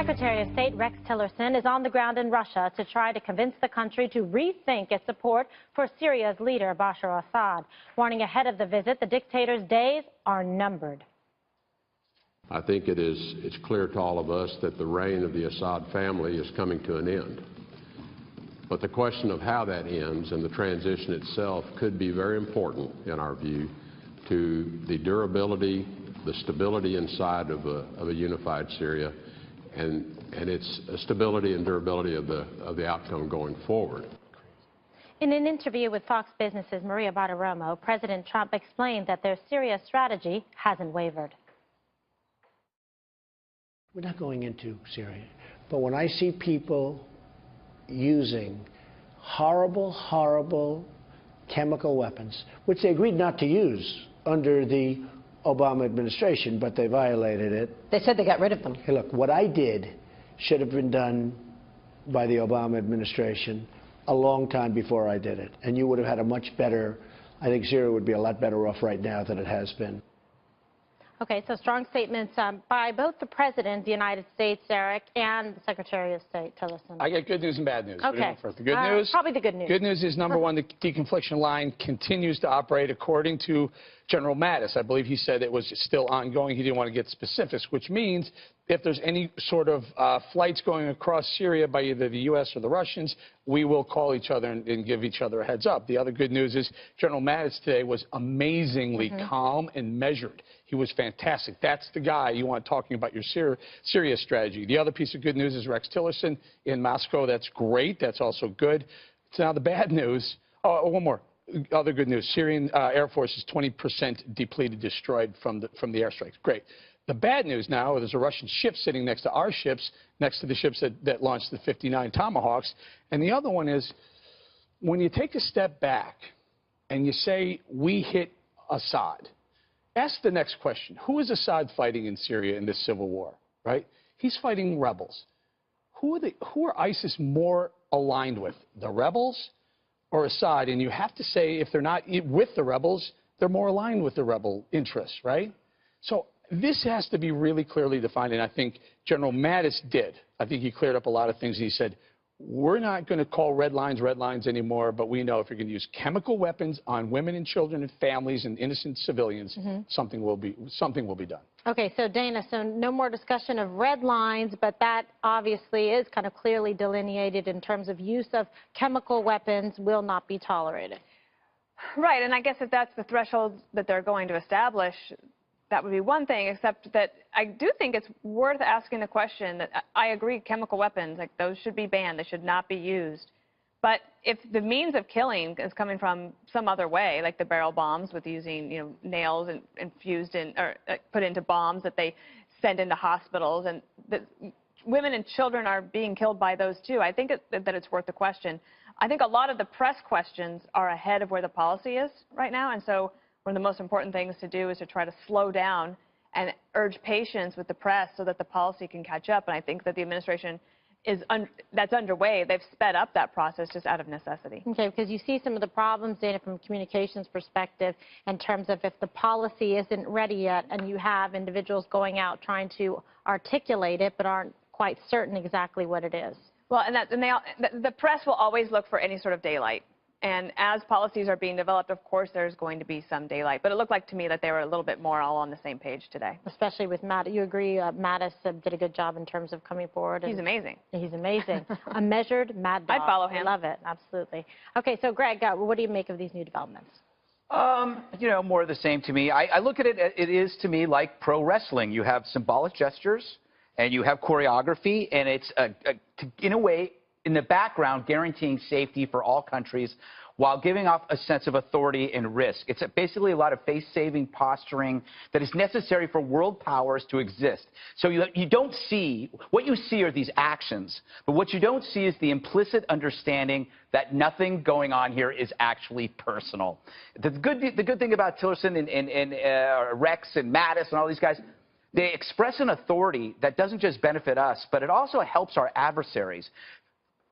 Secretary of State Rex Tillerson is on the ground in Russia to try to convince the country to rethink its support for Syria's leader, Bashar Assad. Warning ahead of the visit, the dictator's days are numbered. I think it's clear to all of us that the reign of the Assad family is coming to an end. But the question of how that ends and the transition itself could be very important, in our view, to the durability, the stability inside of a unified Syria, and its stability and durability of the outcome going forward. In an interview with Fox Business's Maria Bartiromo, President Trump explained that their Syria strategy hasn't wavered. We're not going into Syria, but when I see people using horrible, horrible chemical weapons, which they agreed not to use under the Obama administration, but they violated it. They said they got rid of them. Hey, look, what I did should have been done by the Obama administration a long time before I did it. And you would have had a much better, I think Syria would be a lot better off right now than it has been. Okay, so strong statements by both the President of the United States, Eric, and the Secretary of State, Tillerson. I get good news and bad news. Okay. First, the good news? Probably the good news. Good news is, number one, the deconfliction line continues to operate according to General Mattis. I believe he said it was still ongoing. He didn't want to get specifics, which means if there's any sort of flights going across Syria by either the U.S. or the Russians, we will call each other and give each other a heads up. The other good news is General Mattis today was amazingly calm and measured. He was fantastic. That's the guy you want talking about your Syria strategy. The other piece of good news is Rex Tillerson in Moscow. That's great. That's also good. So now the bad news. Oh, one more. Other good news. Syrian Air Force is 20% depleted, destroyed from the airstrikes. Great. The bad news now, there's a Russian ship sitting next to our ships, next to the ships that launched the 59 Tomahawks. And the other one is, when you take a step back and you say, we hit Assad, ask the next question. Who is Assad fighting in Syria in this civil war, right? He's fighting rebels. Who are ISIS more aligned with, the rebels or Assad? And you have to say, if they're not with the rebels, they're more aligned with the rebel interests, right? So this has to be really clearly defined, and I think General Mattis did. I think he cleared up a lot of things. He said, we're not going to call red lines anymore, but we know if you're going to use chemical weapons on women and children and families and innocent civilians, something will be done. Okay, so Dana, so no more discussion of red lines, but that obviously is kind of clearly delineated in terms of use of chemical weapons will not be tolerated. Right, and I guess if that's the threshold that they're going to establish, that would be one thing, except that I do think it's worth asking the question that I agree chemical weapons, like those should be banned. They should not be used. But if the means of killing is coming from some other way, like the barrel bombs with using, nails and infused in or put into bombs that they send into hospitals, and the women and children are being killed by those too, I think that it's worth the question. I think a lot of the press questions are ahead of where the policy is right now, and so one of the most important things to do is to try to slow down and urge patience with the press so that the policy can catch up. And I think that the administration that's underway. They've sped up that process just out of necessity. Okay, because you see some of the problems, Dana, from a communications perspective in terms of if the policy isn't ready yet and you have individuals going out trying to articulate it but aren't quite certain exactly what it is. Well, the press will always look for any sort of daylight. And as policies are being developed, of course, there's going to be some daylight. But it looked like to me that they were a little bit more all on the same page today. Especially with Mattis. You agree Mattis did a good job in terms of coming forward? He's amazing. He's amazing. A measured mad dog. I'd follow him. I love it. Absolutely. Okay, so Greg, what do you make of these new developments? More of the same to me. I look at it, it is to me like pro wrestling. You have symbolic gestures and you have choreography, and it's, in a way, in the background, guaranteeing safety for all countries while giving off a sense of authority and risk. It's basically a lot of face-saving posturing that is necessary for world powers to exist. So you don't see, what you see are these actions, but what you don't see is the implicit understanding that nothing going on here is actually personal. The good thing about Tillerson and Rex and Mattis and all these guys, they express an authority that doesn't just benefit us, but it also helps our adversaries.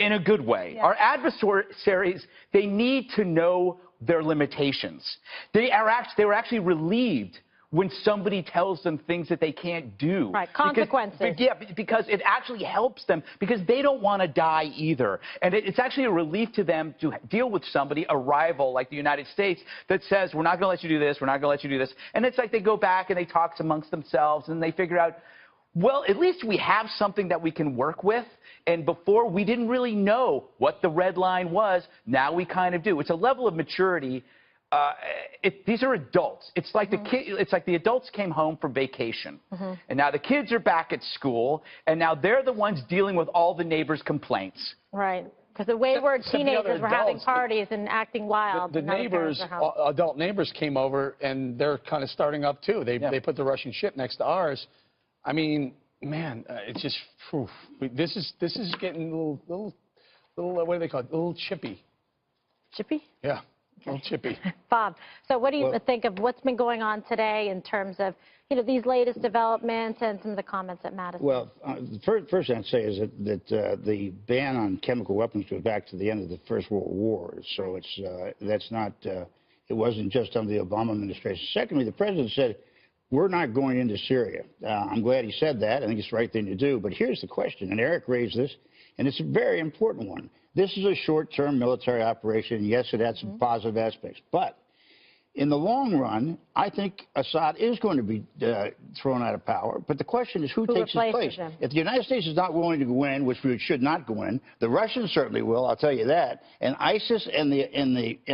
In a good way. Yes. Our adversaries, they need to know their limitations. They were actually relieved when somebody tells them things that they can't do. Right, consequences. Because it actually helps them, because they don't want to die either. And it's actually a relief to them to deal with somebody, a rival like the United States, that says, we're not going to let you do this, we're not going to let you do this. And it's like they go back and they talk amongst themselves and they figure out, well, at least we have something that we can work with. And before, we didn't really know what the red line was. Now we kind of do. It's a level of maturity. These are adults. It's like it's like the adults came home from vacation, and now the kids are back at school, and now they're the ones dealing with all the neighbors' complaints. Right. Because the wayward teenagers were having parties and acting wild. The neighbors, adult neighbors came over, and they're kind of starting up, too. They put the Russian ship next to ours. I mean, man, it's just, this is getting a little, what do they call it, a little chippy. Chippy? Yeah. A little chippy. Bob, so what do you think of what's been going on today in terms of, these latest developments and some of the comments that Madison? Well, the first thing I'd say is that the ban on chemical weapons goes back to the end of the First World War. So that's not, it wasn't just under the Obama administration. Secondly, the president said, we're not going into Syria. I'm glad he said that. I think it's the right thing to do. But here's the question, and Eric raised this, and it's a very important one. This is a short-term military operation. Yes, it had some positive aspects. But in the long run, I think Assad is going to be thrown out of power. But the question is who takes his place. Him? If the United States is not willing to go in, which we should not go in, the Russians certainly will, I'll tell you that. And ISIS and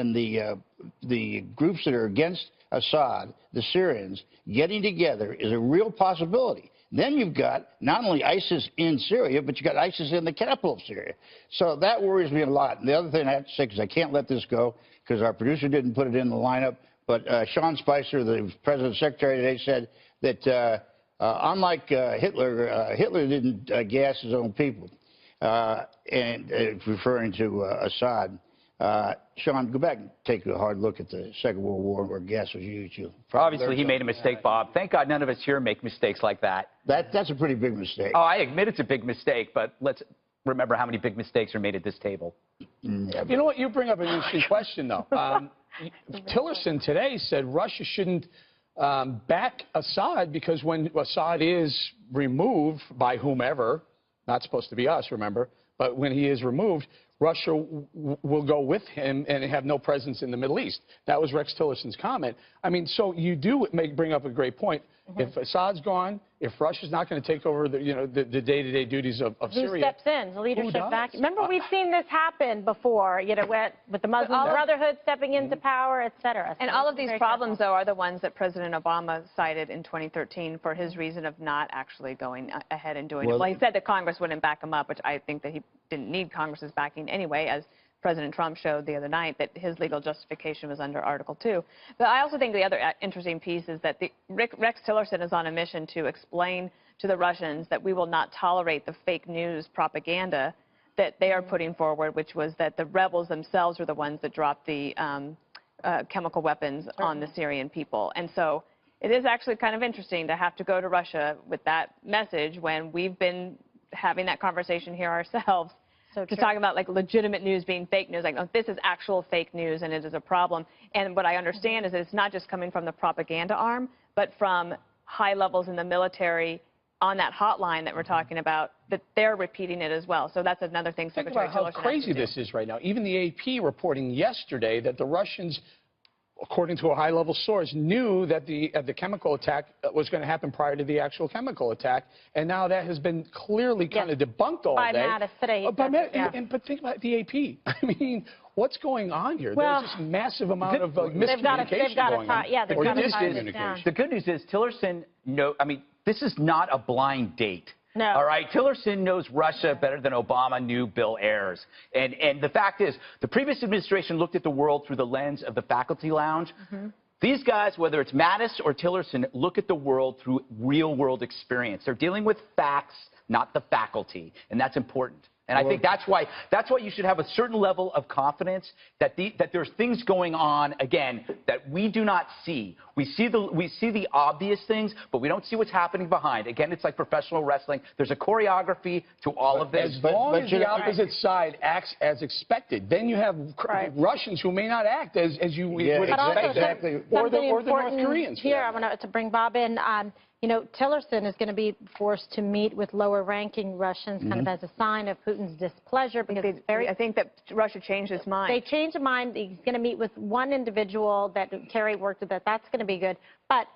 the groups that are against Assad, the Syrians, getting together is a real possibility. Then you've got not only ISIS in Syria, but you've got ISIS in the capital of Syria. So that worries me a lot. And the other thing I have to say, because I can't let this go, because our producer didn't put it in the lineup, but Sean Spicer, the president's secretary today, said that unlike Hitler, Hitler didn't gas his own people, and referring to Assad. Sean, go back and take a hard look at the Second World War where gas was used. Obviously, he made a mistake, Bob. Thank God none of us here make mistakes like that. That's a pretty big mistake. Oh, I admit it's a big mistake, but let's remember how many big mistakes are made at this table. Yeah, you know what? You bring up an interesting question, though. Tillerson today said Russia shouldn't back Assad because when Assad is removed by whomever, not supposed to be us, remember, but when he is removed, Russia will go with him and have no presence in the Middle East. That was Rex Tillerson's comment. I mean, so you do bring up a great point. If Assad's gone, if Russia's not going to take over the day-to-day duties of Syria, who steps in? The leadership back. Remember, we've seen this happen before. With the Muslim Brotherhood stepping into power, et cetera. And all of these problems, though, are the ones that President Obama cited in 2013 for his reason of not actually going ahead and doing it. Well, he said that Congress wouldn't back him up, which I think that he didn't need Congress's backing anyway, as President Trump showed the other night that his legal justification was under Article 2. But I also think the other interesting piece is that Rex Tillerson is on a mission to explain to the Russians that we will not tolerate the fake news propaganda that they are putting forward, which was that the rebels themselves were the ones that dropped the chemical weapons on the Syrian people. And so it is actually kind of interesting to have to go to Russia with that message when we've been having that conversation here ourselves. To talk about like legitimate news being fake news, like, oh, this is actual fake news and it is a problem. And what I understand is that it's not just coming from the propaganda arm, but from high levels in the military on that hotline that we're talking about, that they're repeating it as well. So that's another thing Secretary Tillerson has to do. Think about how crazy this is right now. Even the AP reporting yesterday that the Russians, according to a high-level source, knew that the chemical attack was going to happen prior to the actual chemical attack, and now that has been clearly kind of debunked all day. By Mattis today. But think about the AP. I mean, what's going on here? There's this massive amount of miscommunication going on. Yeah, they've got to tie this down. The good news is Tillerson, this is not a blind date. No. All right, Tillerson knows Russia better than Obama knew Bill Ayers. And the fact is, the previous administration looked at the world through the lens of the faculty lounge. These guys, whether it's Mattis or Tillerson, look at the world through real-world experience. They're dealing with facts, not the faculty, and that's important. And I think that's why you should have a certain level of confidence that there's things going on, again, that we do not see. We see the obvious things, but we don't see what's happening behind. Again, it's like professional wrestling. There's a choreography to all of this. As long as the opposite side acts as expected, then you have Russians who may not act as you would expect, exactly. or the North Koreans. Here, I want to bring Bob in. You know, Tillerson is going to be forced to meet with lower-ranking Russians, kind of as a sign of Putin's displeasure, because it's very. I think that Russia changed its mind. They changed their mind. He's going to meet with one individual that Kerry worked with. That's going to be good, but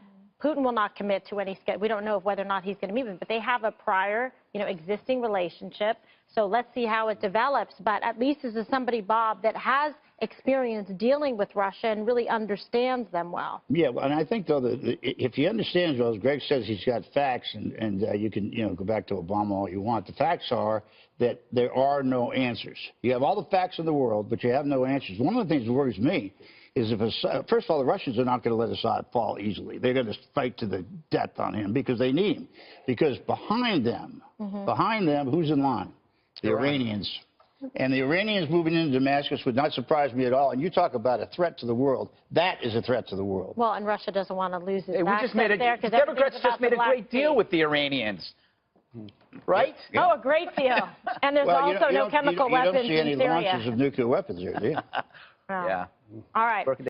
Putin will not commit to any schedule. We don't know whether or not he's going to meet with him, but they have a prior, existing relationship. So let's see how it develops. But at least this is somebody, Bob, that has experience dealing with Russia and really understands them well. Yeah, and I think, though, that if he understands, well, as Greg says, he's got facts, and you can, go back to Obama all you want. The facts are that there are no answers. You have all the facts in the world, but you have no answers. One of the things that worries me is first of all, the Russians are not going to let Assad fall easily. They're going to fight to the death on him because they need him. Because behind them, who's in line? The Iranians. And the Iranians moving into Damascus would not surprise me at all. And you talk about a threat to the world. That is a threat to the world. Well, and Russia doesn't want to lose its the Democrats just made a great deal with the Iranians. Right? Yeah. Oh, a great deal. And there's also no chemical weapons in Syria. You don't see any launches of nuclear weapons here, do you? Yeah. All right.